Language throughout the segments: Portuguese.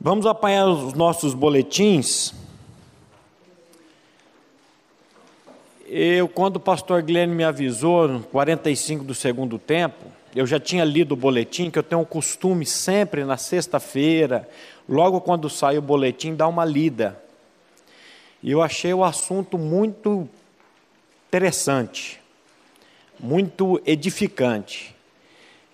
Vamos apanhar os nossos boletins. Quando o pastor Glenn me avisou, no 45 do segundo tempo, eu já tinha lido o boletim, que eu tenho o costume sempre, na sexta-feira, logo quando sai o boletim, dar uma lida. E eu achei o assunto muito interessante, muito edificante.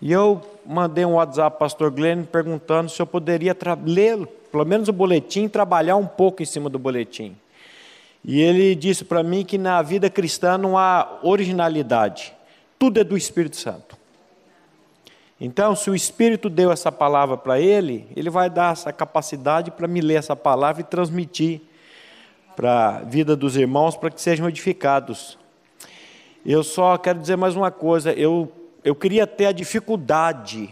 E eu mandei um WhatsApp para o pastor Glenn perguntando se eu poderia ler, pelo menos o boletim, trabalhar um pouco em cima do boletim. E ele disse para mim que na vida cristã não há originalidade, tudo é do Espírito Santo. Então, se o Espírito deu essa palavra para ele, ele vai dar essa capacidade para me ler essa palavra e transmitir para a vida dos irmãos, para que sejam edificados. Eu só quero dizer mais uma coisa, eu queria ter a dificuldade,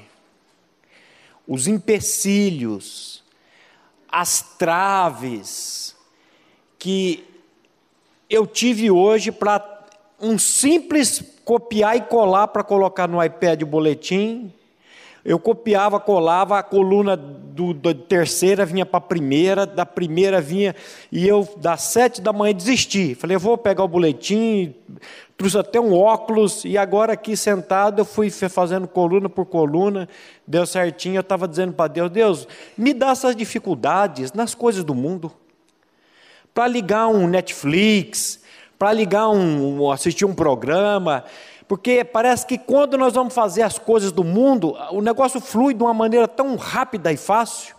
os empecilhos, as traves que eu tive hoje para um simples copiar e colar para colocar no iPad o boletim. Eu copiava, colava, a coluna da terceira vinha para a primeira, da primeira vinha, e eu das 7 da manhã desisti. Falei, eu vou pegar o boletim, trouxe até um óculos, e agora aqui sentado eu fui fazendo coluna por coluna, deu certinho, eu estava dizendo para Deus, Deus, me dá essas dificuldades nas coisas do mundo, para ligar um Netflix, para ligar assistir um programa, porque parece que quando nós vamos fazer as coisas do mundo, o negócio flui de uma maneira tão rápida e fácil,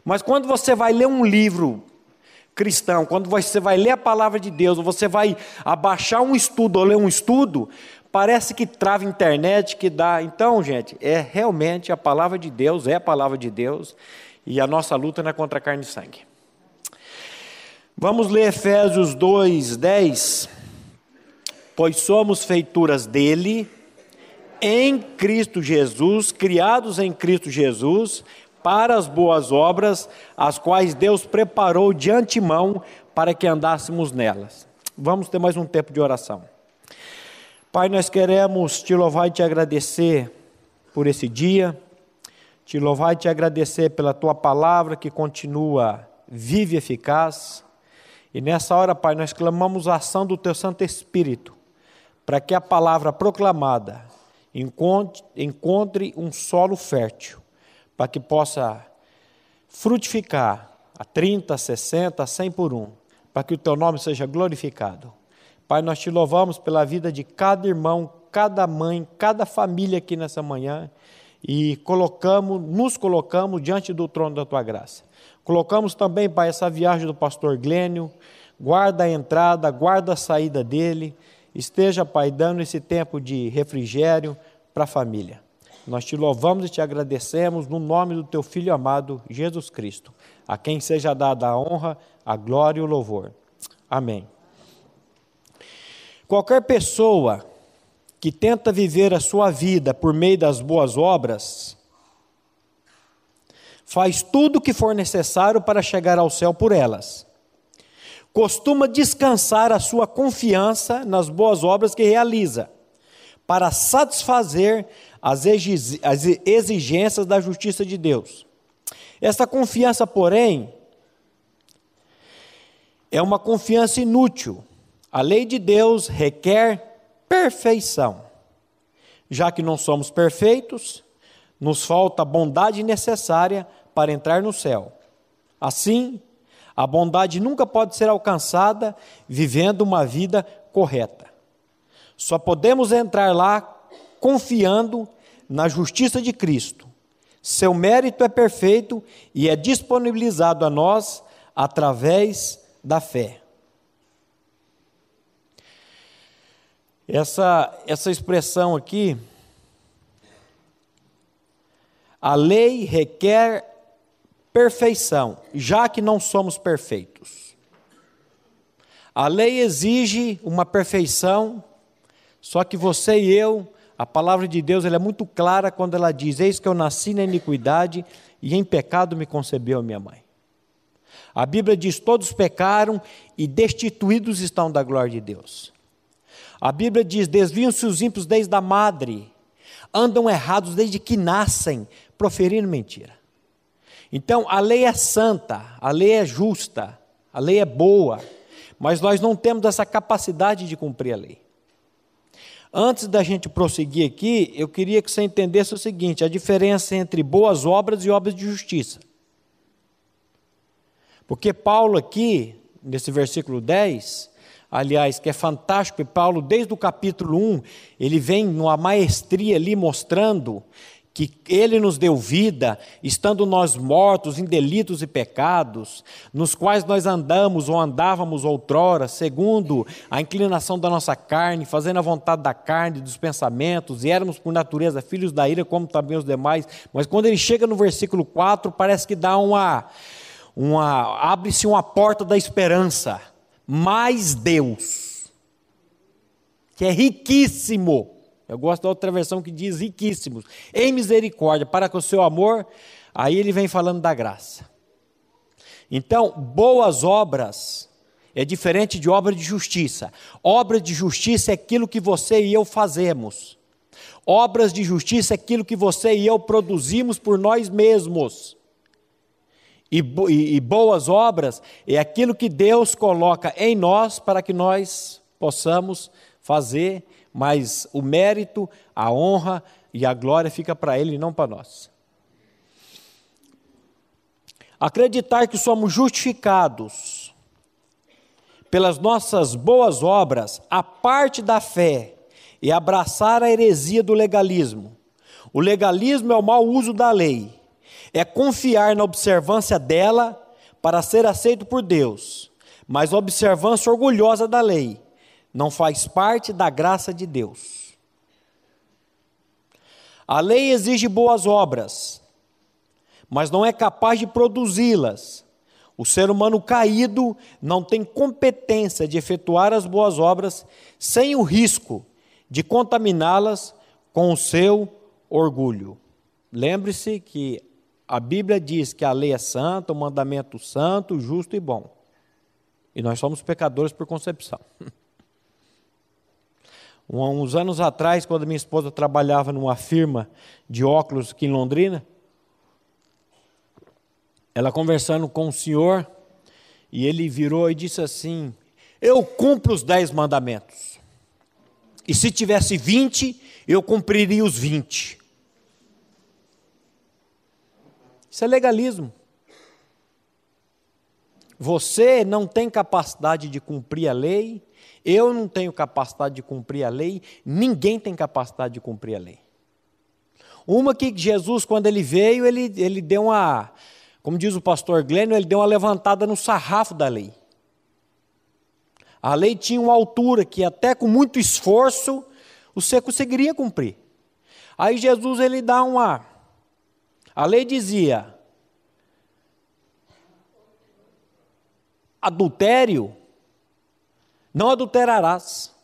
mas quando você vai ler um livro cristão, quando você vai ler a palavra de Deus, ou você vai abaixar um estudo ou ler um estudo, parece que trava a internet, que dá. Então, gente, realmente a palavra de Deus, é a palavra de Deus, e a nossa luta não é contra carne e sangue. Vamos ler Efésios 2:10. Pois somos feituras dele, em Cristo Jesus, criados em Cristo Jesus, para as boas obras, as quais Deus preparou de antemão para que andássemos nelas. Vamos ter mais um tempo de oração. Pai, nós queremos te louvar e te agradecer por esse dia, te louvar e te agradecer pela tua palavra que continua viva e eficaz. E nessa hora, Pai, nós clamamos a ação do teu Santo Espírito, para que a palavra proclamada encontre um solo fértil, para que possa frutificar a 30, 60, 100 por um, para que o teu nome seja glorificado. Pai, nós te louvamos pela vida de cada irmão, cada mãe, cada família aqui nessa manhã, e nos colocamos diante do trono da tua graça. Colocamos também, Pai, essa viagem do pastor Glênio, guarda a entrada, guarda a saída dele, esteja, Pai, dando esse tempo de refrigério para a família. Nós te louvamos e te agradecemos no nome do teu Filho amado, Jesus Cristo, a quem seja dada a honra, a glória e o louvor. Amém. Qualquer pessoa que tenta viver a sua vida por meio das boas obras, faz tudo o que for necessário para chegar ao céu por elas. Costuma descansar a sua confiança nas boas obras que realiza, para satisfazer as exigências da justiça de Deus. Essa confiança, porém, é uma confiança inútil. A lei de Deus requer perfeição. Já que não somos perfeitos, nos falta a bondade necessária para entrar no céu. Assim, a bondade nunca pode ser alcançada vivendo uma vida correta. Só podemos entrar lá confiando na justiça de Cristo. Seu mérito é perfeito e é disponibilizado a nós através da fé. Essa expressão aqui, a lei requer perfeição, já que não somos perfeitos. A lei exige uma perfeição, só que você e eu, a palavra de Deus, ela é muito clara quando ela diz, eis que eu nasci na iniquidade e em pecado me concebeu a minha mãe. A Bíblia diz, todos pecaram e destituídos estão da glória de Deus. A Bíblia diz, desviam-se os ímpios desde a madre, andam errados desde que nascem, proferindo mentira. Então, a lei é santa, a lei é justa, a lei é boa, mas nós não temos essa capacidade de cumprir a lei. Antes da gente prosseguir aqui, eu queria que você entendesse o seguinte: a diferença entre boas obras e obras de justiça. Porque Paulo aqui, nesse versículo 10, aliás, que é fantástico, e Paulo, desde o capítulo 1, ele vem numa maestria ali mostrando que ele nos deu vida, estando nós mortos em delitos e pecados, nos quais nós andamos ou andávamos outrora, segundo a inclinação da nossa carne, fazendo a vontade da carne, dos pensamentos, e éramos por natureza filhos da ira, como também os demais. Mas quando ele chega no versículo 4, parece que dá abre-se uma porta da esperança. Mas Deus, que é riquíssimo, eu gosto da outra versão que diz riquíssimos, em misericórdia, para com o seu amor, aí ele vem falando da graça. Então, boas obras é diferente de obra de justiça. Obra de justiça é aquilo que você e eu fazemos. Obras de justiça é aquilo que você e eu produzimos por nós mesmos. E boas obras é aquilo que Deus coloca em nós para que nós possamos fazer, mas o mérito, a honra e a glória fica para Ele e não para nós. Acreditar que somos justificados pelas nossas boas obras, a parte da fé, e abraçar a heresia do legalismo. O legalismo é o mau uso da lei, é confiar na observância dela para ser aceito por Deus, mas a observância orgulhosa da lei não faz parte da graça de Deus. A lei exige boas obras, mas não é capaz de produzi-las. O ser humano caído não tem competência de efetuar as boas obras sem o risco de contaminá-las com o seu orgulho. Lembre-se que a Bíblia diz que a lei é santa, o mandamento santo, justo e bom. E nós somos pecadores por concepção. Uns anos atrás, quando minha esposa trabalhava numa firma de óculos aqui em Londrina, ela conversando com o senhor, e ele virou e disse assim: eu cumpro os 10 mandamentos. E se tivesse 20, eu cumpriria os 20. Isso é legalismo. Você não tem capacidade de cumprir a lei, eu não tenho capacidade de cumprir a lei, ninguém tem capacidade de cumprir a lei. Uma que Jesus, quando ele veio, ele deu como diz o pastor Glênio, ele deu uma levantada no sarrafo da lei. A lei tinha uma altura que até com muito esforço você conseguiria cumprir. Aí Jesus ele dá a lei dizia: adultério, não adulterarás.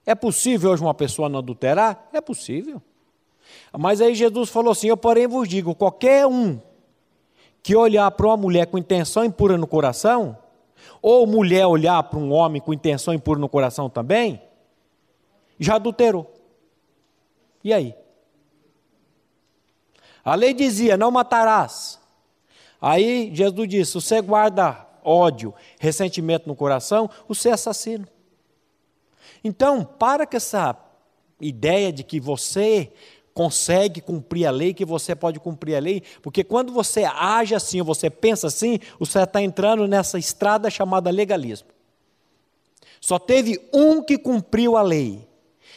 É possível hoje uma pessoa não adulterar? É possível. Mas aí Jesus falou assim: eu porém vos digo, qualquer um que olhar para uma mulher com intenção impura no coração, ou mulher olhar para um homem com intenção impura no coração também, já adulterou. E aí? A lei dizia: não matarás. Aí Jesus disse: se você guarda ódio, ressentimento no coração, você é assassino. Então, para com essa ideia de que você consegue cumprir a lei, que você pode cumprir a lei, porque quando você age assim, ou você pensa assim, você está entrando nessa estrada chamada legalismo. Só teve um que cumpriu a lei,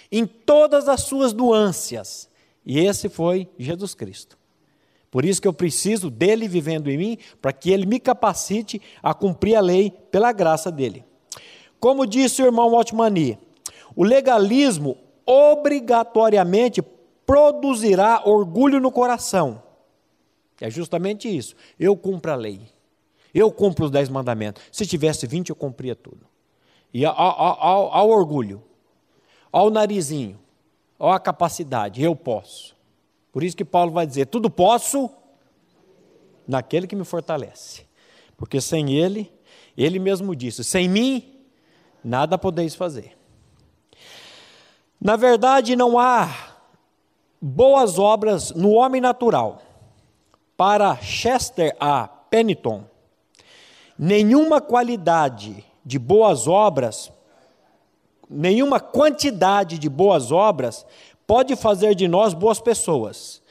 em todas as suas nuances, e esse foi Jesus Cristo. Por isso que eu preciso dele vivendo em mim, para que ele me capacite a cumprir a lei pela graça dele. Como disse o irmão Otmani, o legalismo obrigatoriamente produzirá orgulho no coração. É justamente isso. Eu cumpro a lei. Eu cumpro os 10 mandamentos. Se tivesse 20, eu cumpria tudo. E ao orgulho, ao narizinho, à capacidade, eu posso. Por isso que Paulo vai dizer: tudo posso naquele que me fortalece. Porque sem ele, ele mesmo disse: sem mim, nada podeis fazer. Na verdade, não há boas obras no homem natural. Para Chester A. Pennington, nenhuma qualidade de boas obras, nenhuma quantidade de boas obras pode fazer de nós boas pessoas.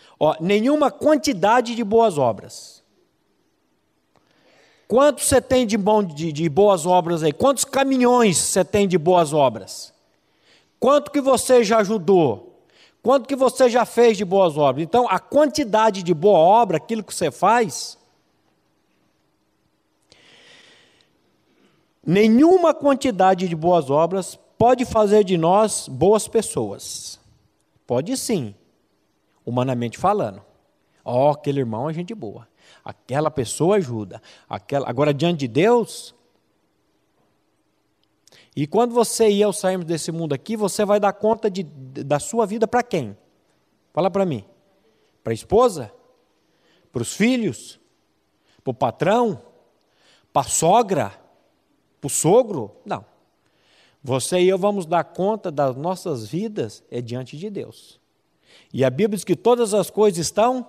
Nenhuma quantidade de boas obras. Quanto você tem de boas obras aí? Quantos caminhões você tem de boas obras? Quanto que você já ajudou? Quanto que você já fez de boas obras? Então, a quantidade de boa obra, aquilo que você faz, nenhuma quantidade de boas obras pode fazer de nós boas pessoas. Pode sim, humanamente falando. Aquele irmão é gente boa. Aquela pessoa ajuda. Agora, diante de Deus... E quando você e eu sairmos desse mundo aqui, você vai dar conta da sua vida para quem? Fala para mim. Para a esposa? Para os filhos? Para o patrão? Para a sogra? Para o sogro? Não. Você e eu vamos dar conta das nossas vidas diante de Deus. E a Bíblia diz que todas as coisas estão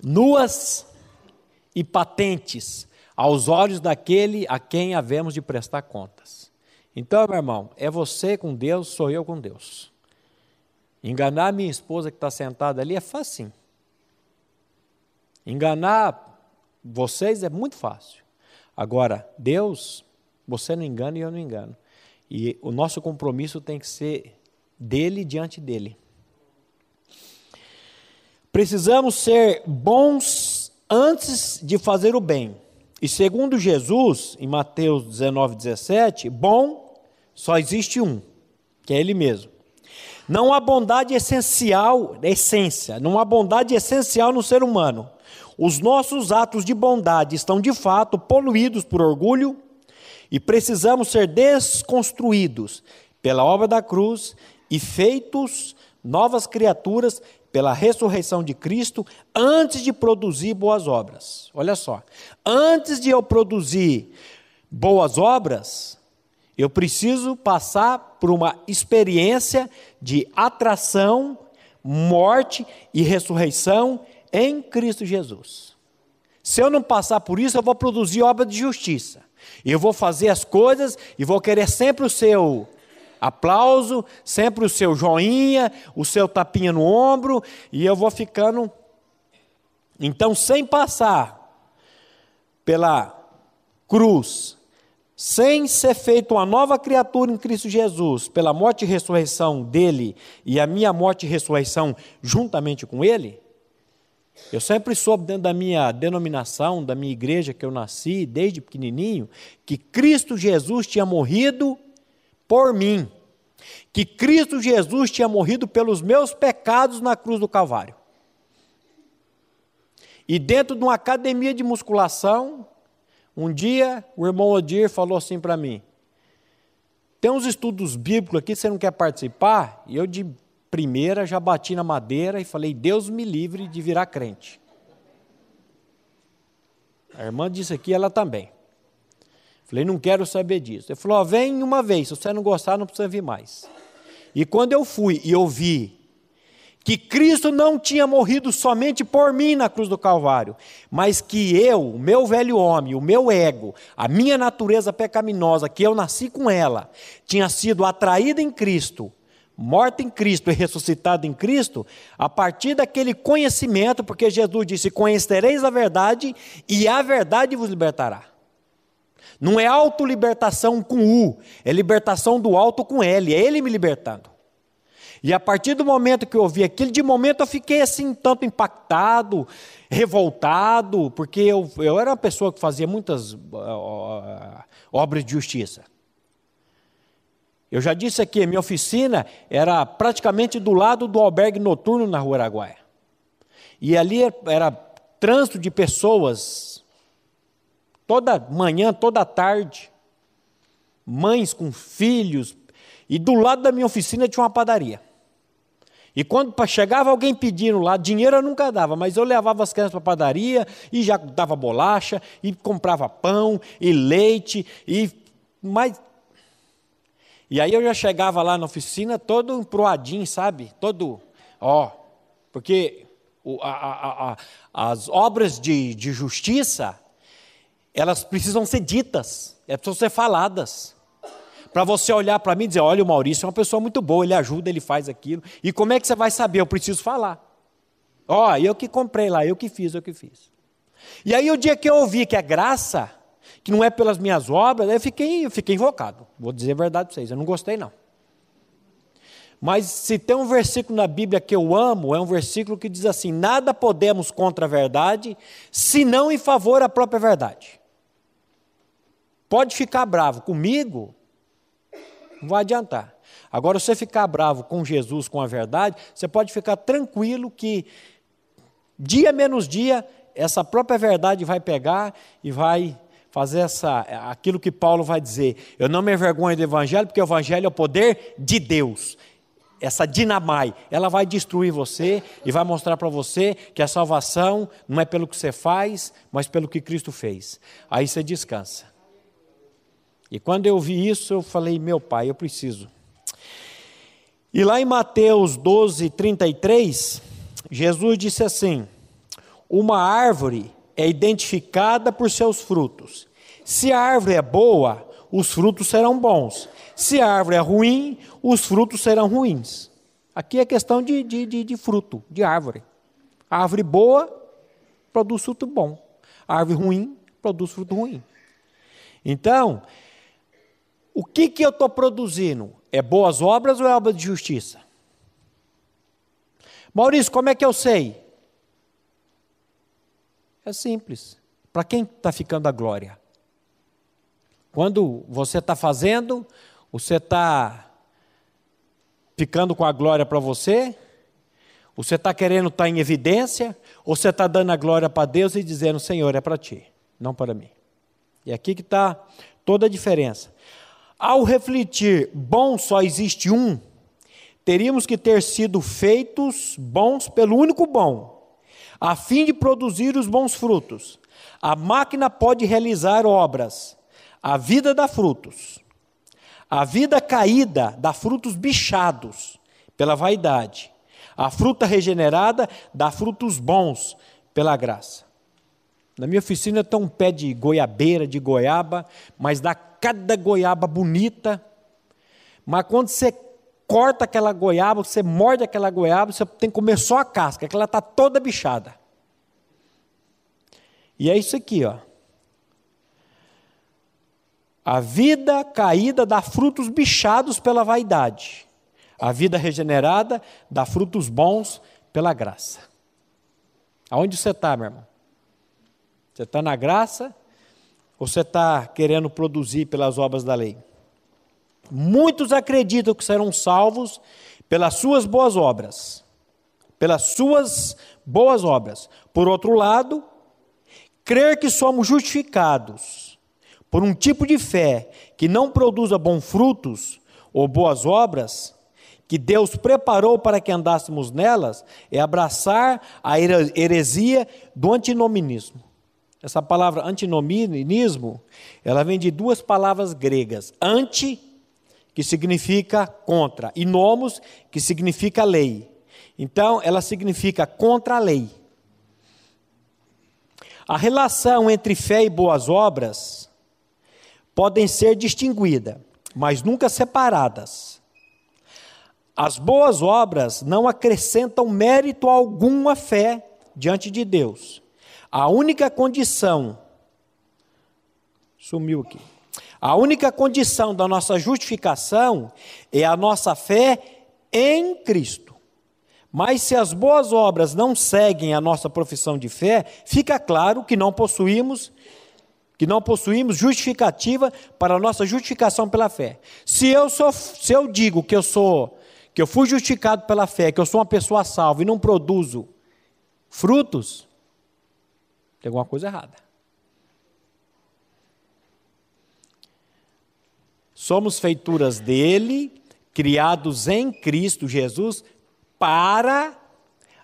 nuas e patentes aos olhos daquele a quem havemos de prestar contas. Então, meu irmão, é você com Deus, sou eu com Deus. Enganar minha esposa que está sentada ali é fácil. Enganar vocês é muito fácil. Agora, Deus, você não engana e eu não engano. E o nosso compromisso tem que ser dele diante dele. Precisamos ser bons antes de fazer o bem. E segundo Jesus, em Mateus 19:17, bom só existe um, que é Ele mesmo. Não há bondade essencial, não há bondade essencial no ser humano. Os nossos atos de bondade estão de fato poluídos por orgulho e precisamos ser desconstruídos pela obra da cruz e feitos novas criaturas pela ressurreição de Cristo, antes de produzir boas obras. Olha só, antes de eu produzir boas obras, eu preciso passar por uma experiência de atração, morte e ressurreição em Cristo Jesus. Se eu não passar por isso, eu vou produzir obra de justiça. Eu vou fazer as coisas e vou querer sempre o seu aplauso, sempre o seu joinha, o seu tapinha no ombro, e eu vou ficando. Então, sem passar pela cruz, sem ser feito uma nova criatura em Cristo Jesus, pela morte e ressurreição dele, e a minha morte e ressurreição juntamente com ele, eu sempre soube dentro da minha denominação, da minha igreja que eu nasci, desde pequenininho, que Cristo Jesus tinha morrido por mim, que Cristo Jesus tinha morrido pelos meus pecados na cruz do Calvário. E dentro de uma academia de musculação, um dia o irmão Odir falou assim para mim: tem uns estudos bíblicos aqui, você não quer participar? E eu de primeira já bati na madeira e falei: Deus me livre de virar crente. A irmã disse aqui, ela também. Falei: não quero saber disso. Ele falou: vem uma vez, se você não gostar, não precisa vir mais. E quando eu fui e ouvi que Cristo não tinha morrido somente por mim na cruz do Calvário, mas que eu, o meu velho homem, o meu ego, a minha natureza pecaminosa, que eu nasci com ela, tinha sido atraída em Cristo, morta em Cristo e ressuscitada em Cristo, a partir daquele conhecimento, porque Jesus disse: conhecereis a verdade e a verdade vos libertará. Não é autolibertação com U, é libertação do alto com L, é Ele me libertando. E a partir do momento que eu ouvi aquilo, de momento eu fiquei assim, tanto impactado, revoltado, porque eu era uma pessoa que fazia muitas obras de justiça. Eu já disse aqui, minha oficina era praticamente do lado do albergue noturno na Rua Araguaia. E ali era trânsito de pessoas, toda manhã, toda tarde, mães com filhos, e do lado da minha oficina tinha uma padaria. E quando chegava alguém pedindo lá, dinheiro eu nunca dava, mas eu levava as crianças para a padaria, e já dava bolacha, e comprava pão, e leite, e aí eu já chegava lá na oficina todo emproadinho, sabe? Todo, porque As obras de justiça, elas precisam ser ditas, elas precisam ser faladas. Para você olhar para mim e dizer, olha, o Maurício é uma pessoa muito boa, ele ajuda, ele faz aquilo. E como é que você vai saber? Eu preciso falar. Ó, eu que comprei lá, eu que fiz. E aí o dia que eu ouvi que é graça, que não é pelas minhas obras, eu fiquei invocado. Vou dizer a verdade para vocês, eu não gostei não. Mas se tem um versículo na Bíblia que eu amo, é um versículo que diz assim, nada podemos contra a verdade, senão em favor da própria verdade. Pode ficar bravo comigo, não vai adiantar. Agora, você ficar bravo com Jesus, com a verdade, você pode ficar tranquilo que, dia menos dia, essa própria verdade vai pegar e vai fazer aquilo que Paulo vai dizer. Eu não me envergonho do Evangelho, porque o Evangelho é o poder de Deus. Essa dinamai, ela vai destruir você e vai mostrar para você que a salvação não é pelo que você faz, mas pelo que Cristo fez. Aí você descansa. E quando eu vi isso, eu falei, meu pai, eu preciso. E lá em Mateus 12:33, Jesus disse assim, uma árvore é identificada por seus frutos. Se a árvore é boa, os frutos serão bons. Se a árvore é ruim, os frutos serão ruins. Aqui é questão de fruto, de árvore. A árvore boa produz fruto bom. A árvore ruim produz fruto ruim. Então, o que eu estou produzindo? É boas obras ou é obra de justiça? Maurício, como é que eu sei? É simples. Para quem está ficando a glória? Quando você está fazendo, você está ficando com a glória para você? Você está querendo estar em evidência? Ou você está dando a glória para Deus e dizendo, Senhor, é para ti, não para mim? E aqui que está toda a diferença. Ao refletir, bom só existe um, teríamos que ter sido feitos bons pelo único bom, a fim de produzir os bons frutos. A máquina pode realizar obras, a vida dá frutos. A vida caída dá frutos bichados pela vaidade. A fruta regenerada dá frutos bons pela graça. Na minha oficina tem um pé de goiabeira, de goiaba, mas dá cada goiaba bonita. Mas quando você corta aquela goiaba, você morde aquela goiaba, você tem que comer só a casca, que ela está toda bichada. E é isso aqui, ó. A vida caída dá frutos bichados pela vaidade. A vida regenerada dá frutos bons pela graça. Aonde você está, meu irmão? Você está na graça ou você está querendo produzir pelas obras da lei? Muitos acreditam que serão salvos pelas suas boas obras. Pelas suas boas obras. Por outro lado, crer que somos justificados por um tipo de fé que não produza bons frutos ou boas obras, que Deus preparou para que andássemos nelas, é abraçar a heresia do antinominismo. Essa palavra antinominismo, ela vem de duas palavras gregas. Anti, que significa contra, e nomos, que significa lei. Então, ela significa contra a lei. A relação entre fé e boas obras podem ser distinguidas, mas nunca separadas. As boas obras não acrescentam mérito algum à fé diante de Deus. A única condição, sumiu aqui, a única condição da nossa justificação é a nossa fé em Cristo. Mas se as boas obras não seguem a nossa profissão de fé, fica claro que não possuímos justificativa para a nossa justificação pela fé. Se eu digo que eu fui justificado pela fé, que eu sou uma pessoa salva e não produzo frutos, tem alguma coisa errada. Somos feituras dele, criados em Cristo Jesus, para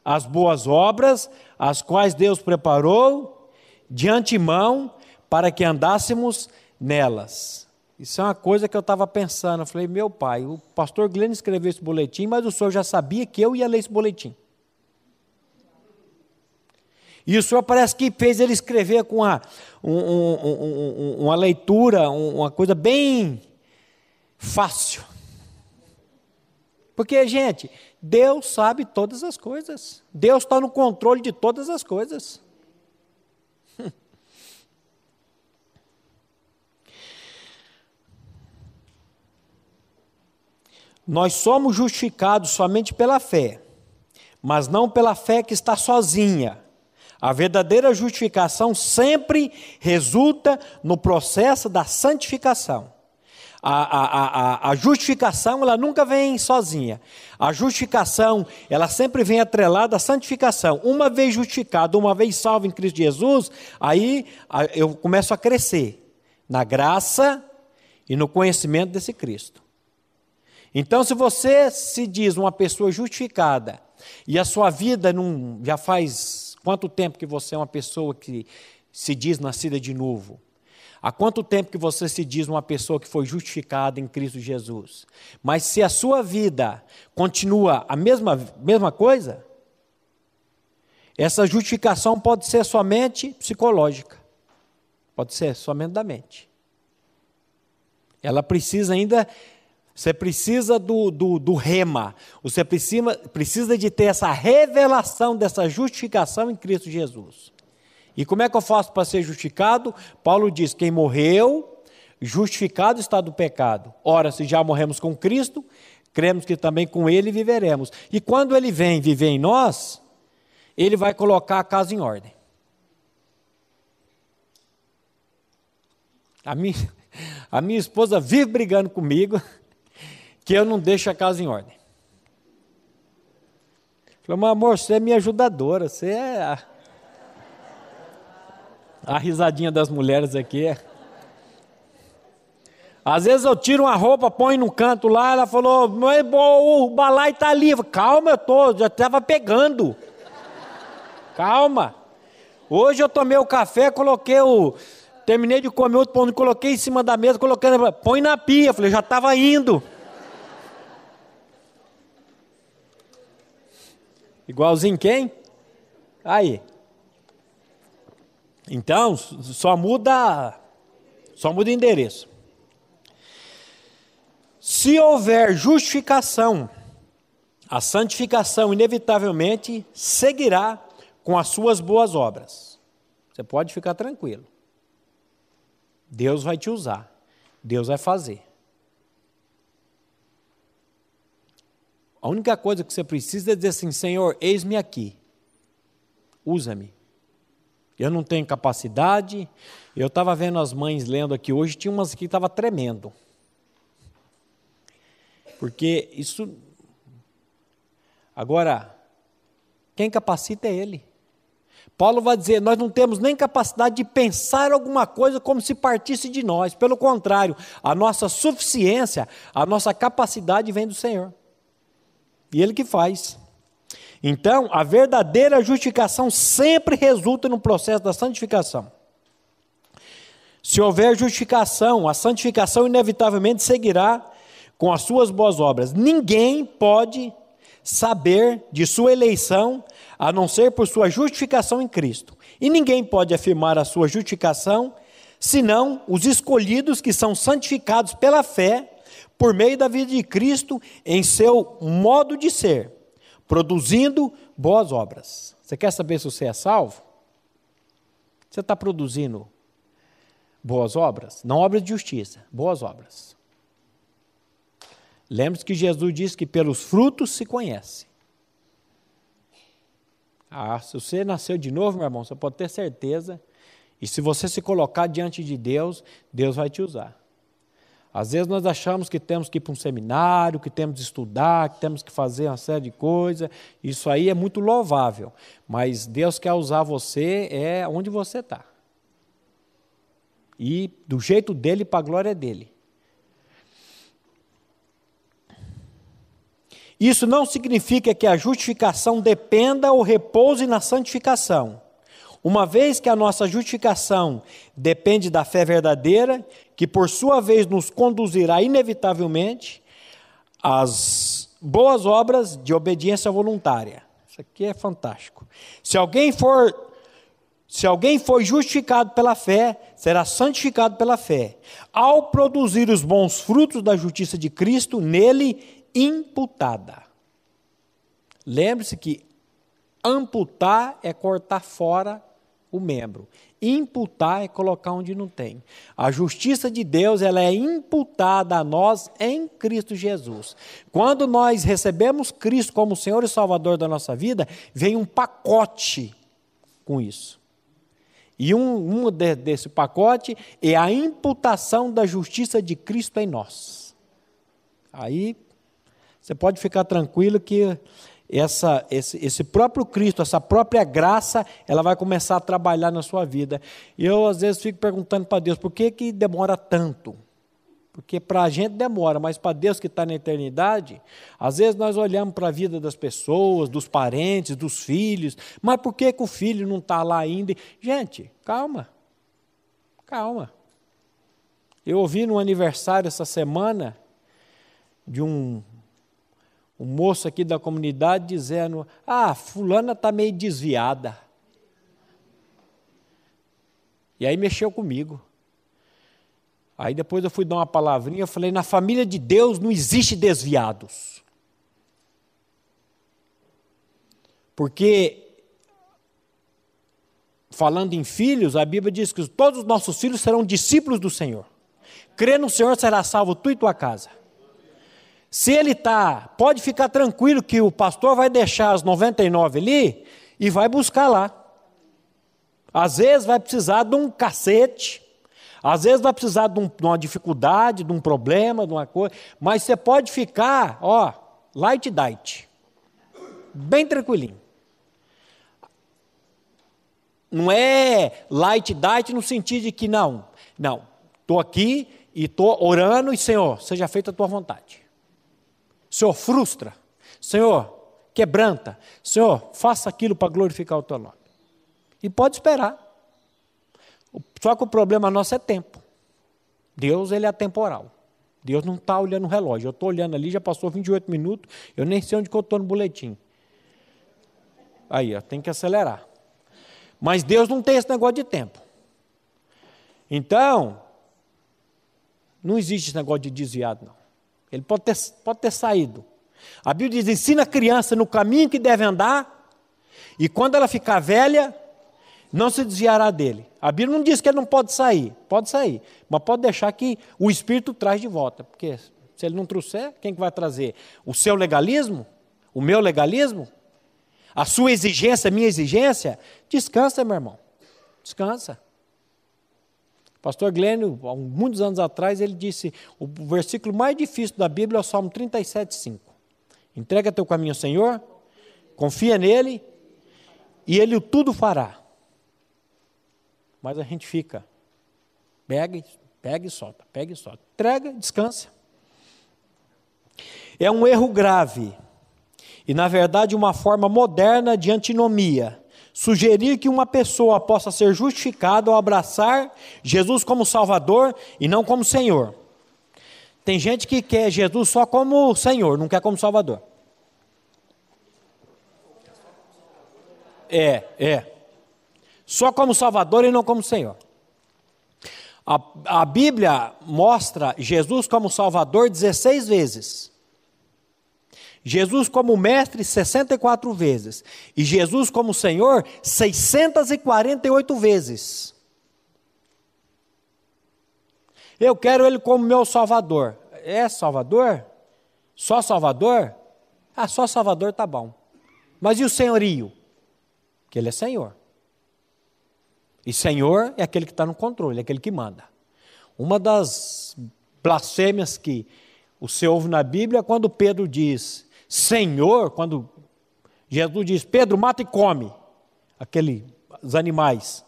as boas obras, as quais Deus preparou de antemão para que andássemos nelas. Isso é uma coisa que eu estava pensando. Eu falei, meu pai, o pastor Glenn escreveu esse boletim, mas o senhor já sabia que eu ia ler esse boletim. E o Senhor parece que fez ele escrever com uma leitura, uma coisa bem fácil. Porque, gente, Deus sabe todas as coisas. Deus está no controle de todas as coisas. Nós somos justificados somente pela fé, mas não pela fé que está sozinha. A verdadeira justificação sempre resulta no processo da santificação. A justificação, ela nunca vem sozinha. A justificação, ela sempre vem atrelada à santificação. Uma vez justificado, uma vez salvo em Cristo Jesus, aí eu começo a crescer na graça e no conhecimento desse Cristo. Então, se você se diz uma pessoa justificada, e a sua vida não, já faz quanto tempo que você é uma pessoa que se diz nascida de novo? Há quanto tempo que você se diz uma pessoa que foi justificada em Cristo Jesus? Mas se a sua vida continua a mesma coisa, essa justificação pode ser somente psicológica, pode ser somente da mente. Ela precisa ainda... Você precisa do rema, você precisa de ter essa revelação dessa justificação em Cristo Jesus. E como é que eu faço para ser justificado? Paulo diz, quem morreu, justificado está do pecado. Ora, se já morremos com Cristo, cremos que também com Ele viveremos. E quando Ele vem viver em nós, Ele vai colocar a casa em ordem. A minha esposa vive brigando comigo, que eu não deixo a casa em ordem. Falei, meu amor, você é minha ajudadora, você é a risadinha das mulheres aqui. Às vezes eu tiro uma roupa, põe no canto lá, ela falou, mas o balai está ali. Calma, já estava pegando. Calma. Hoje eu tomei o café, terminei de comer outro pão, coloquei em cima da mesa, põe na pia. Falei, já estava indo. Igualzinho quem? Aí. Então, só muda endereço. Se houver justificação, a santificação inevitavelmente seguirá com as suas boas obras. Você pode ficar tranquilo. Deus vai te usar. Deus vai fazer. A única coisa que você precisa é dizer assim, Senhor, eis-me aqui, usa-me. Eu não tenho capacidade, eu estava vendo as mães lendo aqui hoje, tinha umas que estavam tremendo. Porque isso... Agora, quem capacita é Ele. Paulo vai dizer, nós não temos nem capacidade de pensar alguma coisa como se partisse de nós. Pelo contrário, a nossa suficiência, a nossa capacidade vem do Senhor. E Ele que faz. Então, a verdadeira justificação sempre resulta no processo da santificação. Se houver justificação, a santificação inevitavelmente seguirá com as suas boas obras. Ninguém pode saber de sua eleição, a não ser por sua justificação em Cristo. E ninguém pode afirmar a sua justificação, senão os escolhidos que são santificados pela fé, por meio da vida de Cristo, em seu modo de ser, produzindo boas obras. Você quer saber se você é salvo? Você está produzindo boas obras? Não obras de justiça, boas obras. Lembre-se que Jesus disse que pelos frutos se conhece. Se você nasceu de novo, meu irmão, você pode ter certeza, e se você se colocar diante de Deus, Deus vai te usar. Às vezes nós achamos que temos que ir para um seminário, que temos que estudar, que temos que fazer uma série de coisas. Isso aí é muito louvável. Mas Deus quer usar você onde você está. E do jeito dele, para a glória dele. Isso não significa que a justificação dependa ou repouse na santificação. Uma vez que a nossa justificação depende da fé verdadeira, que por sua vez nos conduzirá inevitavelmente às boas obras de obediência voluntária. Isso aqui é fantástico. Se alguém for Se alguém foi justificado pela fé, será santificado pela fé, ao produzir os bons frutos da justiça de Cristo, nele imputada. Lembre-se que amputar é cortar fora o membro. Imputar é colocar onde não tem. A justiça de Deus, ela é imputada a nós em Cristo Jesus. Quando nós recebemos Cristo como Senhor e Salvador da nossa vida, vem um pacote com isso. E desse pacote é a imputação da justiça de Cristo em nós. Aí você pode ficar tranquilo que esse próprio Cristo, essa própria graça, ela vai começar a trabalhar na sua vida. E eu às vezes fico perguntando para Deus, por que demora tanto? Porque para a gente demora, mas para Deus que está na eternidade, às vezes nós olhamos para a vida das pessoas, dos parentes, dos filhos, mas por que o filho não está lá ainda? Gente, calma, calma. Eu ouvi no aniversário essa semana de um moço aqui da comunidade dizendo, fulana está meio desviada. E aí mexeu comigo. Aí depois eu fui dar uma palavrinha, eu falei, na família de Deus não existe desviados. Porque, falando em filhos, a Bíblia diz que todos os nossos filhos serão discípulos do Senhor. Crê no Senhor, será salvo tu e tua casa. Se ele pode ficar tranquilo que o pastor vai deixar as 99 ali e vai buscar lá. Às vezes vai precisar de um cacete, às vezes vai precisar de uma dificuldade, de um problema, de uma coisa, mas você pode ficar, light diet, bem tranquilinho. Não é light diet no sentido de que não, estou aqui e estou orando e Senhor, seja feita a tua vontade. Senhor, frustra. Senhor, quebranta. Senhor, faça aquilo para glorificar o teu nome. E pode esperar. Só que o problema nosso é tempo. Deus, ele é atemporal. Deus não está olhando o relógio. Eu estou olhando ali, já passou 28 minutos, eu nem sei onde que eu estou no boletim. Aí, tem que acelerar. Mas Deus não tem esse negócio de tempo. Então, não existe esse negócio de desviado, não. Ele pode ter saído. A Bíblia diz, ensina a criança no caminho que deve andar, e quando ela ficar velha, não se desviará dele. A Bíblia não diz que ele não pode sair, mas pode deixar que o Espírito traz de volta, porque se ele não trouxer, quem que vai trazer? O seu legalismo? O meu legalismo? A sua exigência, a minha exigência? Descansa, meu irmão, descansa. Pastor Glênio, há muitos anos atrás, ele disse, o versículo mais difícil da Bíblia é o Salmo 37:5. Entrega teu caminho ao Senhor, confia nele, e ele tudo fará. Mas a gente fica, pega e solta, entrega, descansa. É um erro grave, e na verdade uma forma moderna de antinomia, sugerir que uma pessoa possa ser justificada ao abraçar Jesus como Salvador e não como Senhor. Tem gente que quer Jesus só como Senhor, não quer como Salvador. Só como Salvador e não como Senhor. A Bíblia mostra Jesus como Salvador 16 vezes. Jesus como mestre 64 vezes. E Jesus como Senhor 648 vezes. Eu quero Ele como meu Salvador. É Salvador? Só Salvador? Só Salvador tá bom. Mas e o senhorio? Que Ele é Senhor. E Senhor é aquele que está no controle, é aquele que manda. Uma das blasfêmias que o Senhor ouve na Bíblia é quando Pedro diz Senhor, quando Jesus diz, Pedro, mata e come os animais.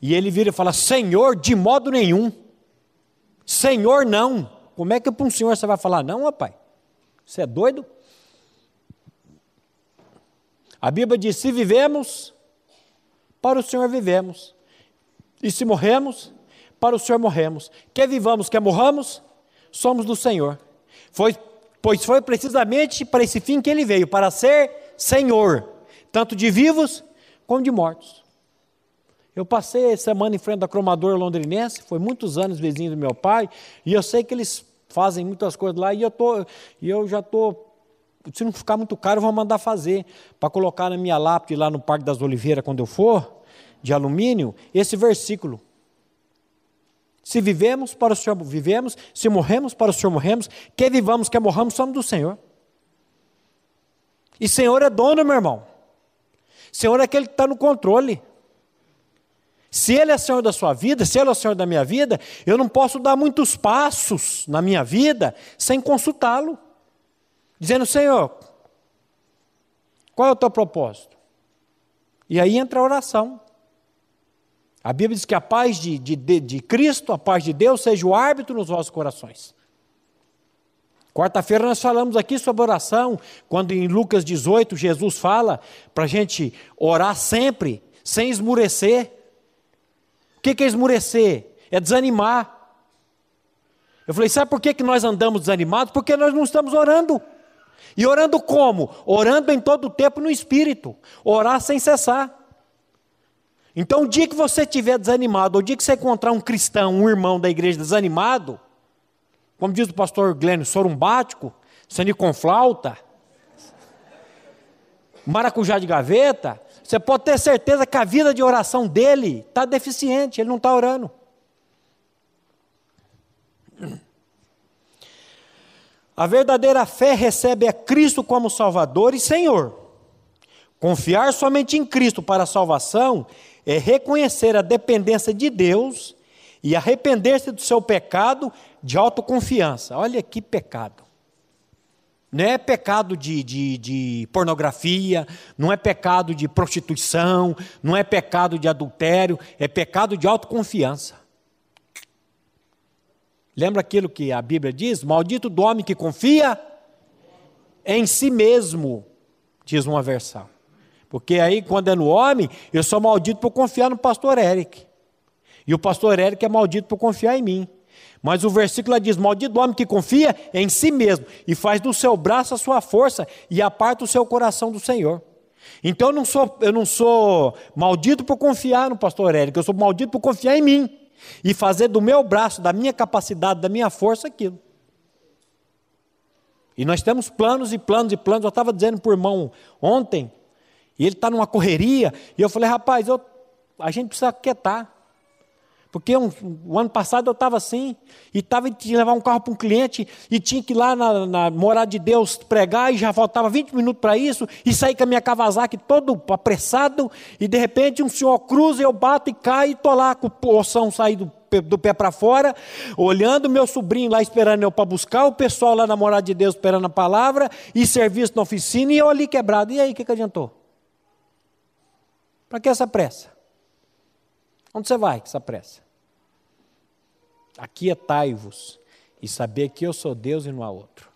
E ele vira e fala, Senhor, de modo nenhum. Senhor, não. Como é que para um senhor você vai falar, não, rapaz? Você é doido? A Bíblia diz, se vivemos, para o Senhor vivemos. E se morremos, para o Senhor morremos. Quer vivamos, quer morramos, somos do Senhor. Pois foi precisamente para esse fim que ele veio, para ser Senhor, tanto de vivos como de mortos. Eu passei a semana em frente da Cromadora Londrinense, foi muitos anos vizinho do meu pai, e eu sei que eles fazem muitas coisas lá, e eu já estou, se não ficar muito caro, eu vou mandar fazer, para colocar na minha lápide lá no Parque das Oliveiras, quando eu for, de alumínio, esse versículo. Se vivemos, para o Senhor vivemos, se morremos, para o Senhor morremos, quer vivamos, quer morramos, somos do Senhor. E Senhor é dono, meu irmão. Senhor é aquele que está no controle. Se Ele é Senhor da sua vida, se Ele é o Senhor da minha vida, eu não posso dar muitos passos na minha vida sem consultá-lo. Dizendo, Senhor, qual é o teu propósito? E aí entra a oração. A Bíblia diz que a paz de Cristo, a paz de Deus, seja o árbitro nos vossos corações. Quarta-feira nós falamos aqui sobre oração, quando em Lucas 18 Jesus fala para a gente orar sempre, sem esmurecer. O que é esmurecer? É desanimar. Eu falei, sabe por que nós andamos desanimados? Porque nós não estamos orando. E orando como? Orando em todo o tempo no Espírito. Orar sem cessar. Então, o dia que você estiver desanimado, o dia que você encontrar um cristão, um irmão da igreja desanimado, como diz o pastor Glênio, sorumbático, sendo com flauta, maracujá de gaveta, você pode ter certeza que a vida de oração dele está deficiente, ele não está orando. A verdadeira fé recebe a Cristo como Salvador e Senhor. Confiar somente em Cristo para a salvação é reconhecer a dependência de Deus e arrepender-se do seu pecado de autoconfiança. Olha que pecado. Não é pecado de pornografia, não é pecado de prostituição, não é pecado de adultério, é pecado de autoconfiança. Lembra aquilo que a Bíblia diz? Maldito do homem que confia em si mesmo, diz uma versão. Porque aí, quando é no homem, eu sou maldito por confiar no pastor Eric. E o pastor Eric é maldito por confiar em mim. Mas o versículo diz, maldito do homem que confia em si mesmo, e faz do seu braço a sua força, e aparta o seu coração do Senhor. Então eu não sou maldito por confiar no pastor Eric, eu sou maldito por confiar em mim, e fazer do meu braço, da minha capacidade, da minha força aquilo. E nós temos planos e planos e planos. Eu estava dizendo para o irmão ontem, e ele está numa correria, e eu falei, rapaz, a gente precisa aquietar. Porque o ano passado eu estava assim, e tinha que levar um carro para um cliente, e tinha que ir lá na Morada de Deus pregar, e já faltava 20 minutos para isso, e saí com a minha Kawasaki todo apressado, e de repente um senhor cruza, eu bato e caio, e estou lá com o ossão saído do pé para fora, olhando meu sobrinho lá esperando eu para buscar, o pessoal lá na Morada de Deus esperando a palavra, e serviço na oficina, e eu ali quebrado. E aí, o que adiantou? Para que essa pressa? Onde você vai com essa pressa? Aquietai-vos e saber que eu sou Deus e não há outro.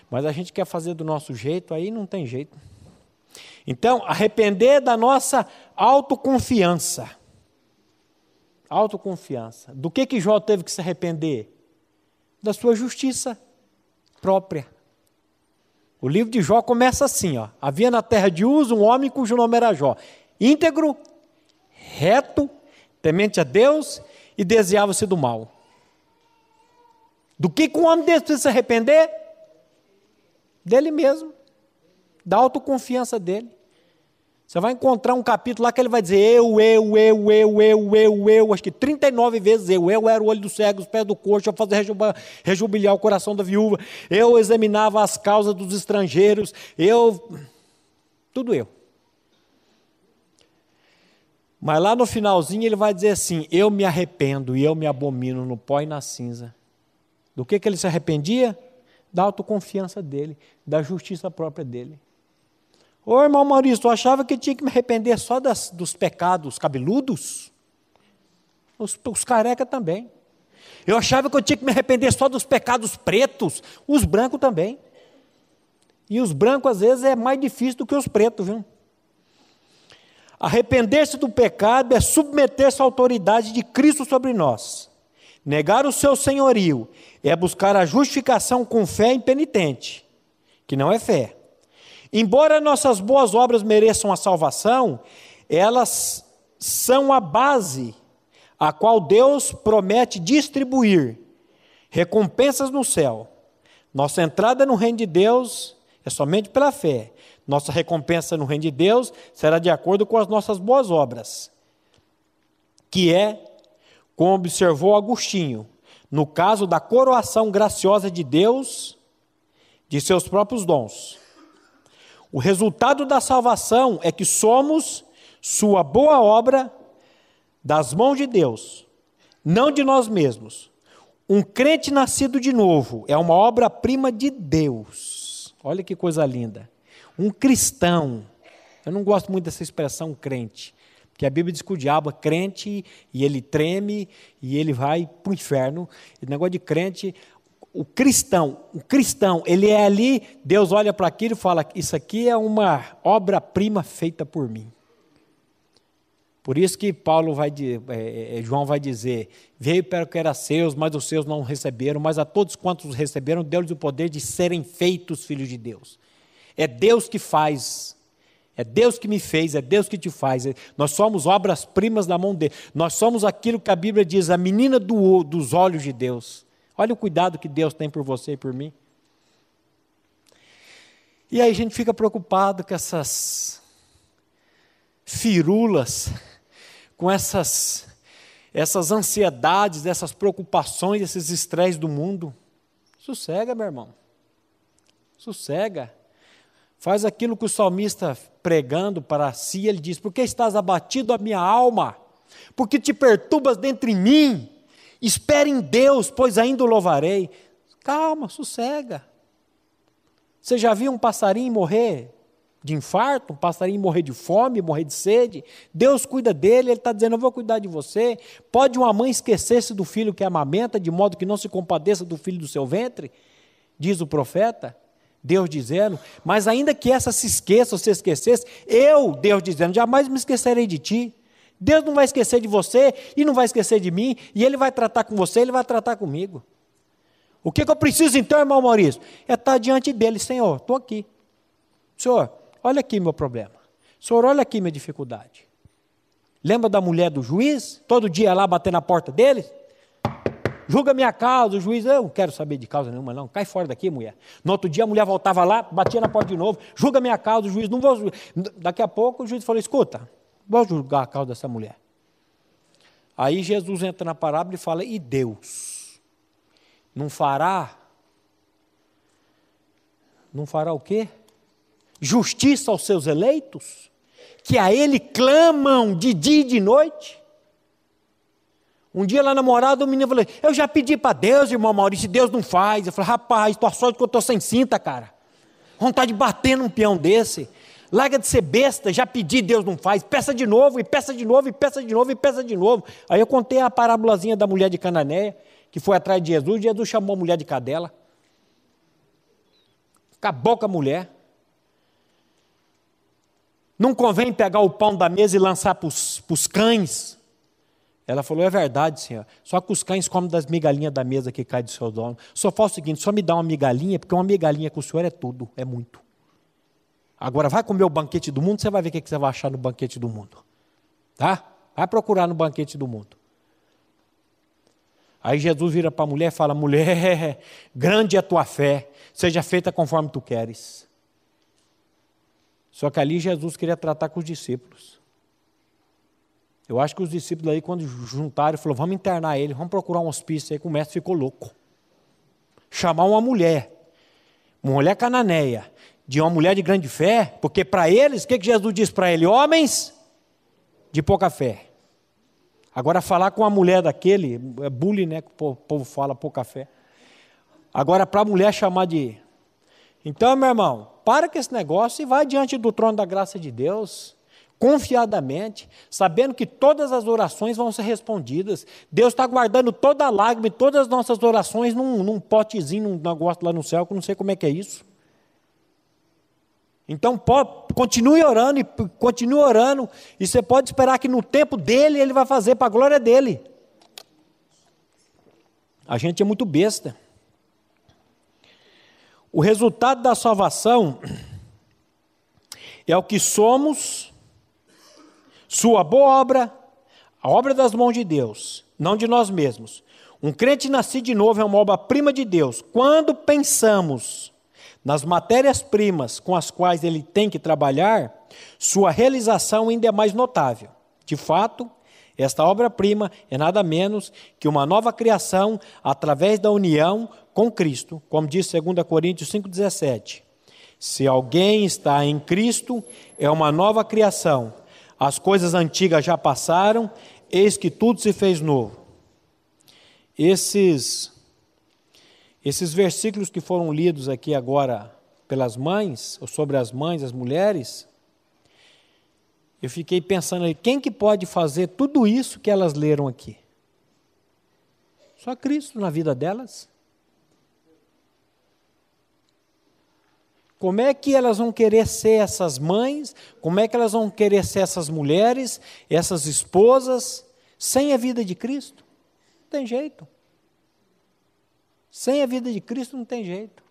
Mas a gente quer fazer do nosso jeito, aí não tem jeito. Então, arrepender da nossa autoconfiança. Autoconfiança. Do que Jó teve que se arrepender? Da sua justiça própria. O livro de Jó começa assim, ó. Havia na terra de Uz um homem cujo nome era Jó. Íntegro, reto, temente a Deus e desviava-se do mal. Do que um homem desse precisa se arrepender? Dele mesmo, da autoconfiança dele. Você vai encontrar um capítulo lá que ele vai dizer eu, acho que 39 vezes eu era o olho do cego, os pés do coxo, eu fazia rejubilhar o coração da viúva, eu examinava as causas dos estrangeiros, tudo eu. Mas lá no finalzinho ele vai dizer assim, eu me arrependo e eu me abomino no pó e na cinza. Do que ele se arrependia? Da autoconfiança dele, da justiça própria dele. Ô irmão Maurício, eu achava que tinha que me arrepender só dos pecados cabeludos? Os careca também. Eu achava que eu tinha que me arrepender só dos pecados pretos? Os brancos também. E os brancos às vezes é mais difícil do que os pretos, viu? Arrepender-se do pecado é submeter-se à autoridade de Cristo sobre nós. Negar o seu senhorio é buscar a justificação com fé impenitente, que não é fé. Embora nossas boas obras mereçam a salvação, elas são a base a qual Deus promete distribuir recompensas no céu. Nossa entrada no reino de Deus é somente pela fé. Nossa recompensa no reino de Deus será de acordo com as nossas boas obras, que é, como observou Agostinho, no caso da coroação graciosa de Deus, de seus próprios dons. O resultado da salvação é que somos sua boa obra das mãos de Deus, não de nós mesmos. Um crente nascido de novo é uma obra-prima de Deus. Olha que coisa linda. Um cristão, eu não gosto muito dessa expressão crente, porque a Bíblia diz que o diabo é crente e ele treme e ele vai para o inferno. O negócio de crente, o cristão, ele é ali, Deus olha para aquilo e fala, isso aqui é uma obra-prima feita por mim. Por isso que João vai dizer, veio para o que era seus, mas os seus não receberam, mas a todos quantos os receberam, deu-lhes o poder de serem feitos filhos de Deus. É Deus que faz, é Deus que me fez, é Deus que te faz. Nós somos obras-primas da mão dele. Nós somos aquilo que a Bíblia diz, a menina dos olhos de Deus. Olha o cuidado que Deus tem por você e por mim. E aí a gente fica preocupado com essas firulas, com essas ansiedades, essas preocupações, esses estresses do mundo. Sossega, meu irmão. Sossega. Faz aquilo que o salmista pregando para si, ele diz, por que estás abatido a minha alma? Por que te perturbas dentro de mim? Espere em Deus, pois ainda o louvarei. Calma, sossega. Você já viu um passarinho morrer de infarto, um passarinho morrer de fome, morrer de sede? Deus cuida dele, ele está dizendo, eu vou cuidar de você. Pode uma mãe esquecer-se do filho que amamenta, de modo que não se compadeça do filho do seu ventre? Diz o profeta, Deus dizendo, mas ainda que essa se esqueça ou se esquecesse, Deus dizendo, jamais me esquecerei de ti. Deus não vai esquecer de você e não vai esquecer de mim, e Ele vai tratar com você, Ele vai tratar comigo. O que eu preciso então, irmão Maurício? É estar diante dele, Senhor, estou aqui. Senhor, olha aqui meu problema. Senhor, olha aqui minha dificuldade. Lembra da mulher do juiz? Todo dia lá bater na porta dele? Julga minha causa, o juiz, eu não quero saber de causa nenhuma não, cai fora daqui, mulher. No outro dia a mulher voltava lá, batia na porta de novo, julga minha causa, o juiz, não vou julgar. Daqui a pouco o juiz falou, escuta, vou julgar a causa dessa mulher. Aí Jesus entra na parábola e fala, e Deus não fará o quê? Justiça aos seus eleitos, que a Ele clamam de dia e de noite? Um dia lá na morada, o menino falou, eu já pedi para Deus, irmão Maurício, Deus não faz. Eu falei, rapaz, tua sorte que eu estou sem cinta, cara. Vontade de bater num peão desse. Larga de ser besta, já pedi, Deus não faz. Peça de novo, e peça de novo, e peça de novo, e peça de novo. Aí eu contei a parábolazinha da mulher de Cananéia, que foi atrás de Jesus, e Jesus chamou a mulher de cadela. Acabou com a mulher. Não convém pegar o pão da mesa e lançar para os cães. Ela falou, é verdade, senhor, só que os cães comem das migalhinhas da mesa que cai do seu dono. Só faz o seguinte, só me dá uma migalhinha, porque uma migalhinha com o senhor é tudo, é muito. Agora vai comer o banquete do mundo, você vai ver o que você vai achar no banquete do mundo. Tá? Vai procurar no banquete do mundo. Aí Jesus vira para a mulher e fala, mulher, grande é a tua fé, seja feita conforme tu queres. Só que ali Jesus queria tratar com os discípulos. Eu acho que os discípulos aí, quando juntaram, falaram, vamos internar ele, vamos procurar um hospício aí, que o mestre ficou louco. Chamar uma mulher cananeia, de uma mulher de grande fé, porque para eles, o que Jesus disse para ele? Homens de pouca fé. Agora falar com uma mulher daquele, é bullying, né, que o povo fala, pouca fé. Agora para a mulher chamar de... Então, meu irmão, para com esse negócio e vai diante do trono da graça de Deus, confiadamente, sabendo que todas as orações vão ser respondidas. Deus está guardando toda a lágrima e todas as nossas orações num potezinho, num negócio lá no céu, que eu não sei como é que é isso. Então, continue orando, e você pode esperar que no tempo dele, ele vai fazer para a glória dele. A gente é muito besta. O resultado da salvação é o que somos Sua boa obra, a obra das mãos de Deus, não de nós mesmos. Um crente nascido de novo é uma obra-prima de Deus. Quando pensamos nas matérias-primas com as quais ele tem que trabalhar, sua realização ainda é mais notável. De fato, esta obra-prima é nada menos que uma nova criação através da união com Cristo, como diz 2 Coríntios 5,17. Se alguém está em Cristo, é uma nova criação. As coisas antigas já passaram, eis que tudo se fez novo. Esses versículos que foram lidos aqui agora pelas mães, ou sobre as mães, as mulheres, eu fiquei pensando aí, quem que pode fazer tudo isso que elas leram aqui? Só Cristo na vida delas. Como é que elas vão querer ser essas mães? Como é que elas vão querer ser essas mulheres, essas esposas, sem a vida de Cristo? Não tem jeito. Sem a vida de Cristo não tem jeito.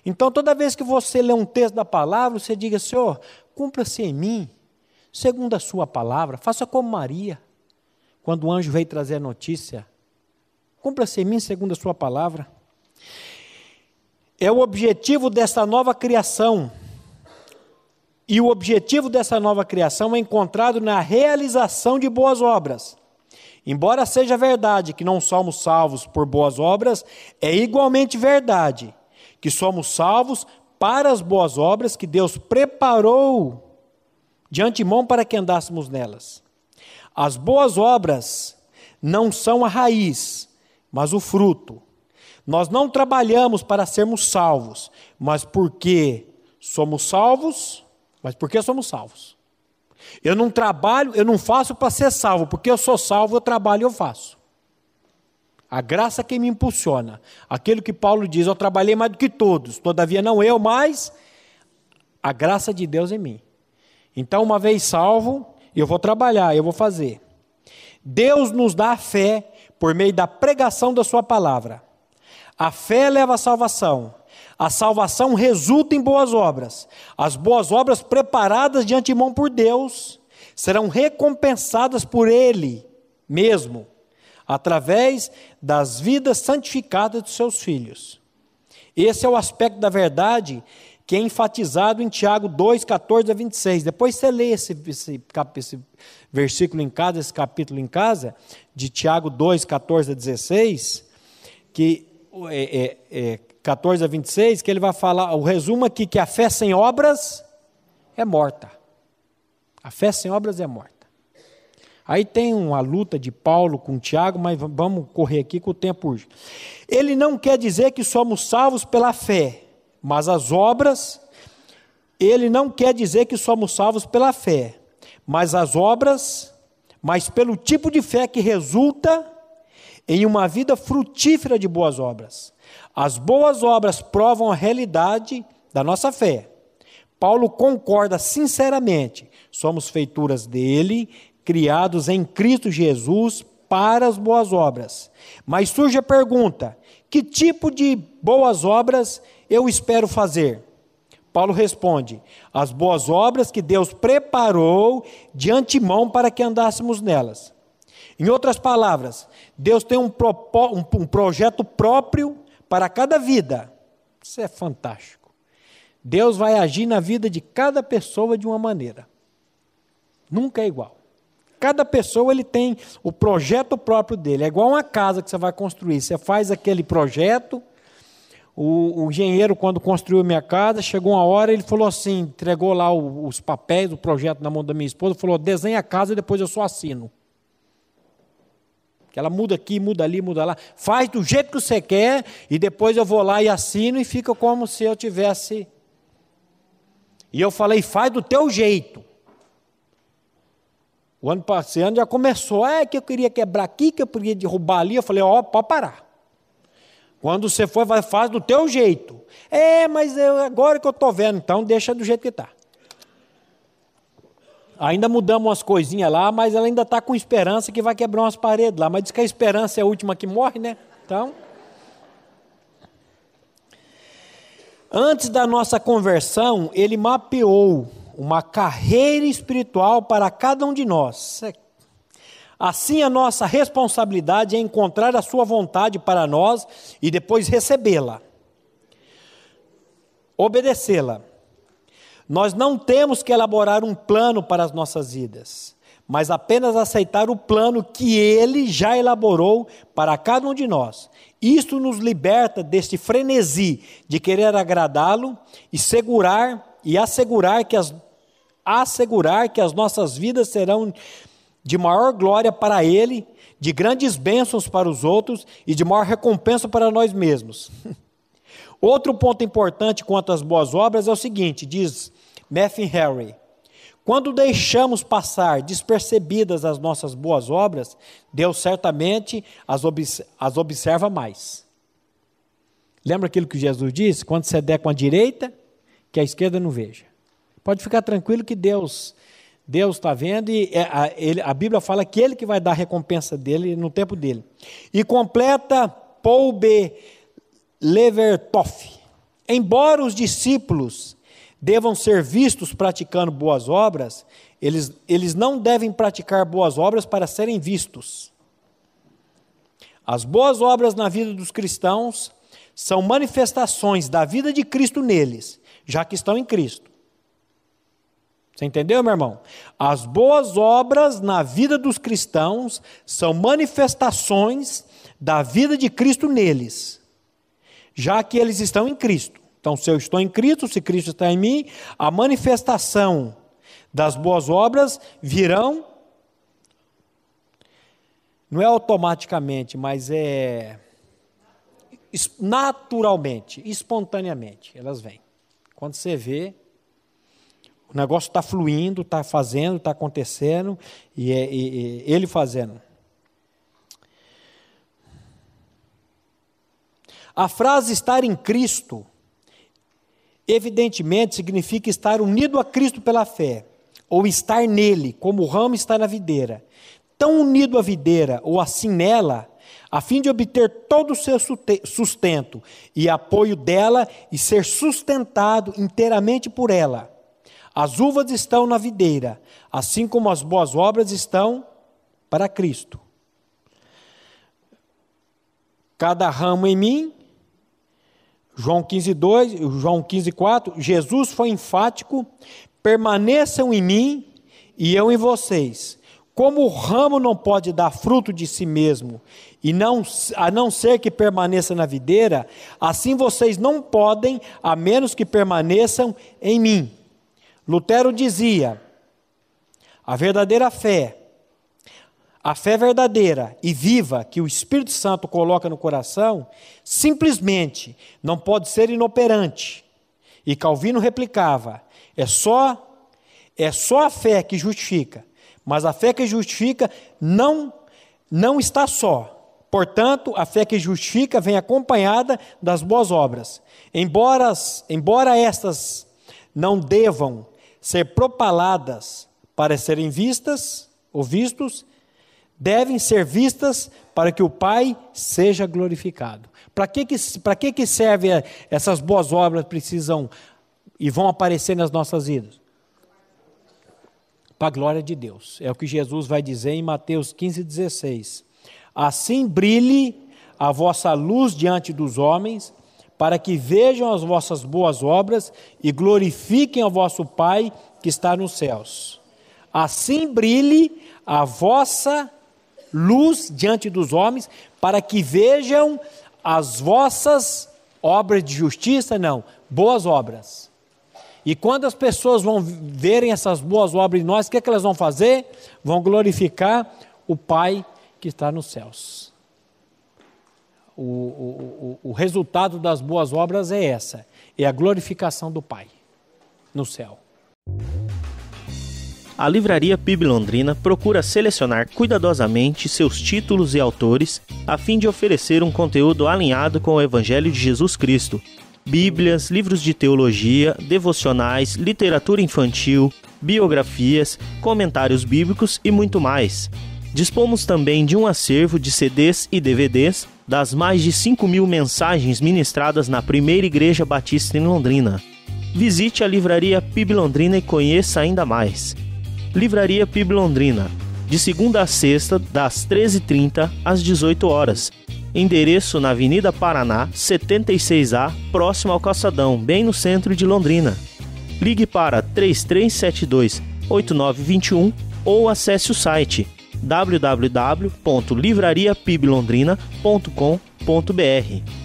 Então, toda vez que você lê um texto da palavra, você diga, Senhor, cumpra-se em mim, segundo a sua palavra, faça como Maria, quando o anjo veio trazer a notícia. Cumpra-se em mim, segundo a sua palavra. É o objetivo dessa nova criação. E o objetivo dessa nova criação é encontrado na realização de boas obras. Embora seja verdade que não somos salvos por boas obras, é igualmente verdade que somos salvos para as boas obras que Deus preparou de antemão para que andássemos nelas. As boas obras não são a raiz, mas o fruto. Nós não trabalhamos para sermos salvos, mas porque somos salvos, Eu não trabalho, eu não faço para ser salvo, porque eu sou salvo, eu trabalho e eu faço. A graça que me impulsiona. Aquilo que Paulo diz, eu trabalhei mais do que todos, todavia não eu, mas a graça de Deus em mim. Então, uma vez salvo, eu vou trabalhar, eu vou fazer. Deus nos dá a fé por meio da pregação da sua palavra. A fé leva à salvação. A salvação resulta em boas obras. As boas obras preparadas de antemão por Deus serão recompensadas por Ele mesmo, através das vidas santificadas dos seus filhos. Esse é o aspecto da verdade que é enfatizado em Tiago 2, 14 a 26. Depois você lê esse versículo em casa, esse capítulo em casa, de Tiago 2, 14 a 16, que 14 a 26, que ele vai falar, o resumo aqui, que a fé sem obras é morta. A fé sem obras é morta. Aí tem uma luta de Paulo com Tiago, mas vamos correr aqui que o tempo urge. Ele não quer dizer que somos salvos pela fé, mas as obras, ele não quer dizer que somos salvos pela fé, mas as obras, mas pelo tipo de fé que resulta em uma vida frutífera de boas obras. As boas obras provam a realidade da nossa fé. Paulo concorda sinceramente, somos feituras dele, criados em Cristo Jesus para as boas obras. Mas surge a pergunta, que tipo de boas obras eu espero fazer? Paulo responde, as boas obras que Deus preparou de antemão para que andássemos nelas. Em outras palavras, Deus tem um projeto próprio para cada vida. Isso é fantástico. Deus vai agir na vida de cada pessoa de uma maneira. Nunca é igual. Cada pessoa ele tem o projeto próprio dele. É igual uma casa que você vai construir. Você faz aquele projeto. O engenheiro, quando construiu minha casa, chegou uma hora, ele falou assim, entregou lá os papéis, o projeto na mão da minha esposa, falou, desenha a casa e depois eu só assino. Que ela muda aqui, muda ali, muda lá. Faz do jeito que você quer e depois eu vou lá e assino e fica como se eu tivesse... E eu falei, faz do teu jeito. O ano passado já começou, que eu queria quebrar aqui, que eu queria derrubar ali. Eu falei, pode parar. Quando você for, faz do teu jeito. Mas agora que eu estou vendo, então deixa do jeito que está. Ainda mudamos umas coisinhas lá, mas ela ainda está com esperança que vai quebrar umas paredes lá. Mas diz que a esperança é a última que morre, né? Então... Antes da nossa conversão, ele mapeou uma carreira espiritual para cada um de nós. Assim, a nossa responsabilidade é encontrar a sua vontade para nós e depois recebê-la, obedecê-la. Nós não temos que elaborar um plano para as nossas vidas, mas apenas aceitar o plano que Ele já elaborou para cada um de nós. Isso nos liberta deste frenesi de querer agradá-lo e assegurar que as nossas vidas serão de maior glória para Ele, de grandes bênçãos para os outros e de maior recompensa para nós mesmos. Outro ponto importante quanto às boas obras é o seguinte, diz Matthew Henry: quando deixamos passar despercebidas as nossas boas obras, Deus certamente as observa mais. Lembra aquilo que Jesus disse? Quando você der com a direita, que a esquerda não veja. Pode ficar tranquilo que Deus está vendo e a Bíblia fala que Ele que vai dar a recompensa dele no tempo dele. E completa Paul B. Levertov: embora os discípulos devam ser vistos praticando boas obras, eles não devem praticar boas obras para serem vistos. As boas obras na vida dos cristãos são manifestações da vida de Cristo neles, já que estão em Cristo. Você entendeu, meu irmão? As boas obras na vida dos cristãos são manifestações da vida de Cristo neles, já que eles estão em Cristo. Então, se eu estou em Cristo, se Cristo está em mim, a manifestação das boas obras virão, não é automaticamente, mas é naturalmente, espontaneamente, elas vêm. Quando você vê, o negócio está fluindo, está fazendo, está acontecendo, e Ele fazendo. A frase estar em Cristo, evidentemente, significa estar unido a Cristo pela fé, ou estar nele, como o ramo está na videira. Tão unido à videira, ou assim nela, a fim de obter todo o seu sustento e apoio dela e ser sustentado inteiramente por ela. As uvas estão na videira, assim como as boas obras estão para Cristo. Cada ramo em mim, João 15:2, João 15:4, Jesus foi enfático: permaneçam em mim e eu em vocês. Como o ramo não pode dar fruto de si mesmo, a não ser que permaneça na videira, assim vocês não podem, a menos que permaneçam em mim. Lutero dizia: a verdadeira fé, a fé verdadeira e viva que o Espírito Santo coloca no coração, simplesmente não pode ser inoperante. E Calvino replicava: é só a fé que justifica, mas a fé que justifica não está só. Portanto, a fé que justifica vem acompanhada das boas obras. Embora estas não devam ser propaladas para serem vistas ou vistos, devem ser vistas para que o Pai seja glorificado. Para que serve essas boas obras precisam e vão aparecer nas nossas vidas? Para a glória de Deus. É o que Jesus vai dizer em Mateus 15:16. Assim brilhe a vossa luz diante dos homens, para que vejam as vossas boas obras e glorifiquem ao vosso Pai que está nos céus. Assim brilhe a vossa luz diante dos homens, para que vejam as vossas obras de justiça, boas obras. E quando as pessoas vão verem essas boas obras em nós, o que elas vão fazer? Vão glorificar o Pai que está nos céus. O resultado das boas obras é a glorificação do Pai no céu. A Livraria PIB Londrina procura selecionar cuidadosamente seus títulos e autores a fim de oferecer um conteúdo alinhado com o Evangelho de Jesus Cristo. Bíblias, livros de teologia, devocionais, literatura infantil, biografias, comentários bíblicos e muito mais. Dispomos também de um acervo de CDs e DVDs das mais de 5.000 mensagens ministradas na Primeira Igreja Batista em Londrina. Visite a Livraria PIB Londrina e conheça ainda mais. Livraria PIB Londrina, de segunda a sexta, das 13h30 às 18h. Endereço na Avenida Paraná, 76A, próximo ao Calçadão, bem no centro de Londrina. Ligue para 3372-8921 ou acesse o site www.livrariapiblondrina.com.br.